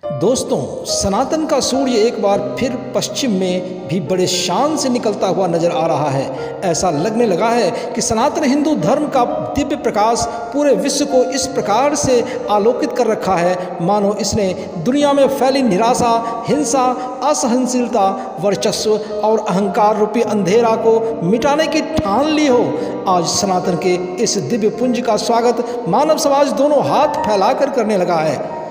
दोस्तों, सनातन का सूर्य एक बार फिर पश्चिम में भी बड़े शान से निकलता हुआ नजर आ रहा है। ऐसा लगने लगा है कि सनातन हिंदू धर्म का दिव्य प्रकाश पूरे विश्व को इस प्रकार से आलोकित कर रखा है मानो इसने दुनिया में फैली निराशा, हिंसा, असहनशीलता, वर्चस्व और अहंकार रूपी अंधेरा को मिटाने की ठान ली हो। आज सनातन के इस दिव्य पुंज का स्वागत मानव समाज दोनों हाथ फैलाकर करने लगा है।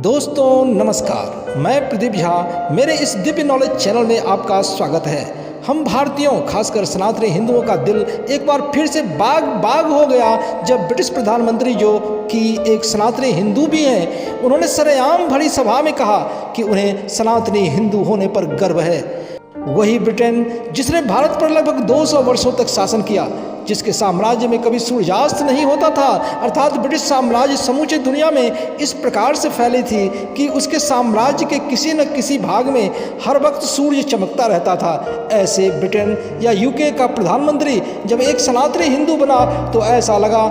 दोस्तों नमस्कार, मैं प्रदीप झा, मेरे इस दिव्य नॉलेज चैनल में आपका स्वागत है। हम भारतीयों, खासकर सनातनी हिंदुओं का दिल एक बार फिर से बाग हो गया जब ब्रिटिश प्रधानमंत्री, जो कि एक सनातनी हिंदू भी हैं, उन्होंने सरेआम भरी सभा में कहा कि उन्हें सनातनी हिंदू होने पर गर्व है। वही ब्रिटेन जिसने भारत पर लगभग 200 वर्षों तक शासन किया, जिसके साम्राज्य में कभी सूर्यास्त नहीं होता था, अर्थात ब्रिटिश साम्राज्य समूचे दुनिया में इस प्रकार से फैली थी कि उसके साम्राज्य के किसी न किसी भाग में हर वक्त सूर्य चमकता रहता था। ऐसे ब्रिटेन या यूके का प्रधानमंत्री जब एक सनातनी हिंदू बना तो ऐसा लगा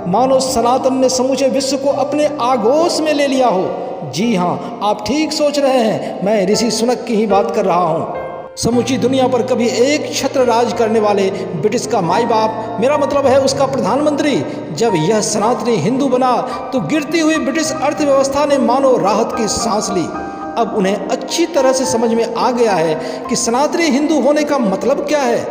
मानो सनातन ने समूचे विश्व को अपने आगोश में ले लिया हो। जी हाँ, आप ठीक सोच रहे हैं, मैं ऋषि सुनक की ही बात कर रहा हूँ। समूची दुनिया पर कभी एक छत्र राज करने वाले ब्रिटिश का माई बाप, मेरा मतलब है उसका प्रधानमंत्री, जब यह सनातनी हिंदू बना तो गिरती हुई ब्रिटिश अर्थव्यवस्था ने मानो राहत की सांस ली। अब उन्हें अच्छी तरह से समझ में आ गया है कि सनातनी हिंदू होने का मतलब क्या है।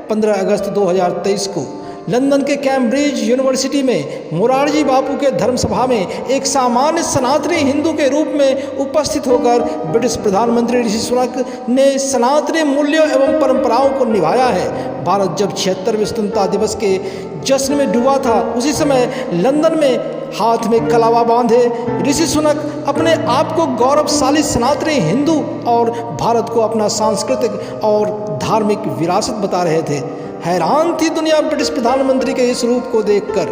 15 अगस्त 2023 को लंदन के कैम्ब्रिज यूनिवर्सिटी में मोरारजी बापू के धर्मसभा में एक सामान्य सनातनी हिंदू के रूप में उपस्थित होकर ब्रिटिश प्रधानमंत्री ऋषि सुनक ने सनातनी मूल्यों एवं परंपराओं को निभाया है। भारत जब 76वें स्वतंत्रता दिवस के जश्न में डूबा था, उसी समय लंदन में हाथ में कलावा बांधे ऋषि सुनक अपने आप को गौरवशाली सनातनी हिंदू और भारत को अपना सांस्कृतिक और धार्मिक विरासत बता रहे थे। हैरान थी दुनिया ब्रिटिश प्रधानमंत्री के इस रूप को देखकर।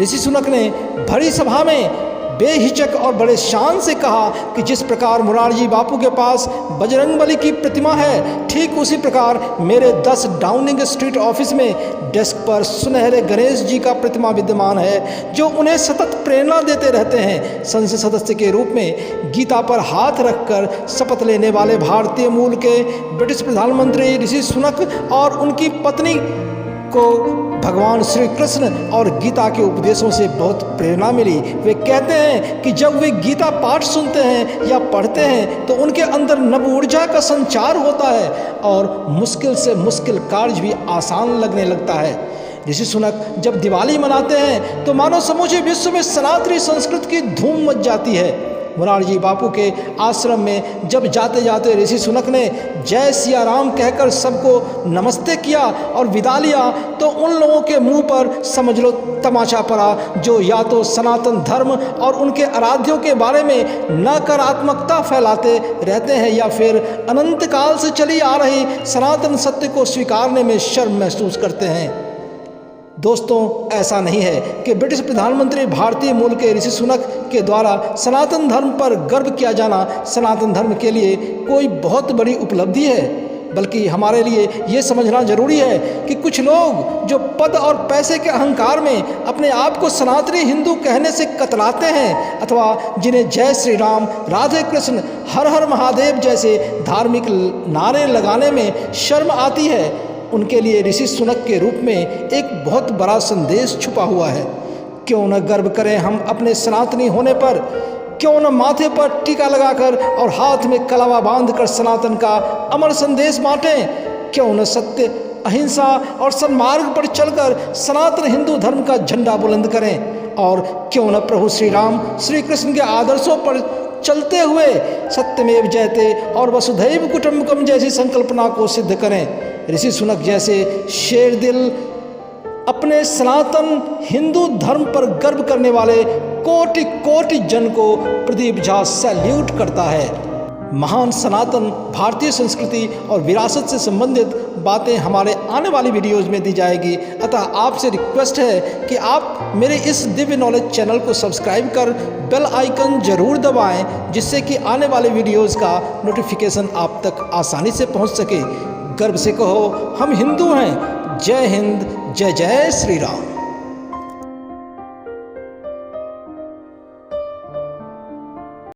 ऋषि सुनक ने भरी सभा में बेहिचक और बड़े शान से कहा कि जिस प्रकार मोरारजी बापू के पास बजरंगबली की प्रतिमा है, ठीक उसी प्रकार मेरे 10 डाउनिंग स्ट्रीट ऑफिस में डेस्क पर सुनहरे गणेश जी का प्रतिमा विद्यमान है, जो उन्हें सतत प्रेरणा देते रहते हैं। संसद सदस्य के रूप में गीता पर हाथ रखकर शपथ लेने वाले भारतीय मूल के ब्रिटिश प्रधानमंत्री ऋषि सुनक और उनकी पत्नी को भगवान श्री कृष्ण और गीता के उपदेशों से बहुत प्रेरणा मिली। वे कहते हैं कि जब वे गीता पाठ सुनते हैं या पढ़ते हैं तो उनके अंदर नव ऊर्जा का संचार होता है और मुश्किल से मुश्किल कार्य भी आसान लगने लगता है। ऋषि सुनक जब दिवाली मनाते हैं तो मानो समूचे विश्व में सनातनी संस्कृति की धूम मच जाती है। मोरारजी बापू के आश्रम में जब जाते जाते ऋषि सुनक ने जय सिया राम कहकर सबको नमस्ते किया और विदा लिया, तो उन लोगों के मुंह पर समझ लो तमाचा पड़ा, जो या तो सनातन धर्म और उनके आराध्यों के बारे में नकारात्मकता फैलाते रहते हैं या फिर अनंत काल से चली आ रही सनातन सत्य को स्वीकारने में शर्म महसूस करते हैं। दोस्तों, ऐसा नहीं है कि ब्रिटिश प्रधानमंत्री भारतीय मूल के ऋषि सुनक के द्वारा सनातन धर्म पर गर्व किया जाना सनातन धर्म के लिए कोई बहुत बड़ी उपलब्धि है, बल्कि हमारे लिए ये समझना जरूरी है कि कुछ लोग जो पद और पैसे के अहंकार में अपने आप को सनातनी हिंदू कहने से कतराते हैं, अथवा जिन्हें जय श्री राम, राधे कृष्ण, हर हर महादेव जैसे धार्मिक नारे लगाने में शर्म आती है, उनके लिए ऋषि सुनक के रूप में एक बहुत बड़ा संदेश छुपा हुआ है। क्यों न गर्व करें हम अपने सनातनी होने पर, क्यों न माथे पर टीका लगाकर और हाथ में कलावा बांधकर सनातन का अमर संदेश बांटें, क्यों न सत्य, अहिंसा और सन्मार्ग पर चलकर सनातन हिंदू धर्म का झंडा बुलंद करें, और क्यों न प्रभु श्री राम, श्री कृष्ण के आदर्शों पर चलते हुए सत्यमेव जयते और वसुधैव कुटुंबकम जैसी संकल्पना को सिद्ध करें। ऋषि सुनक जैसे शेर दिल, अपने सनातन हिंदू धर्म पर गर्व करने वाले कोटि कोटि जन को प्रदीप झा सैल्यूट करता है। महान सनातन भारतीय संस्कृति और विरासत से संबंधित बातें हमारे आने वाली वीडियोज़ में दी जाएगी, अतः आपसे रिक्वेस्ट है कि आप मेरे इस दिव्य नॉलेज चैनल को सब्सक्राइब कर बेल आइकन ज़रूर दबाएं, जिससे कि आने वाले वीडियोज़ का नोटिफिकेशन आप तक आसानी से पहुंच सके। गर्व से कहो हम हिंदू हैं। जय हिंद, जय जय श्री राम।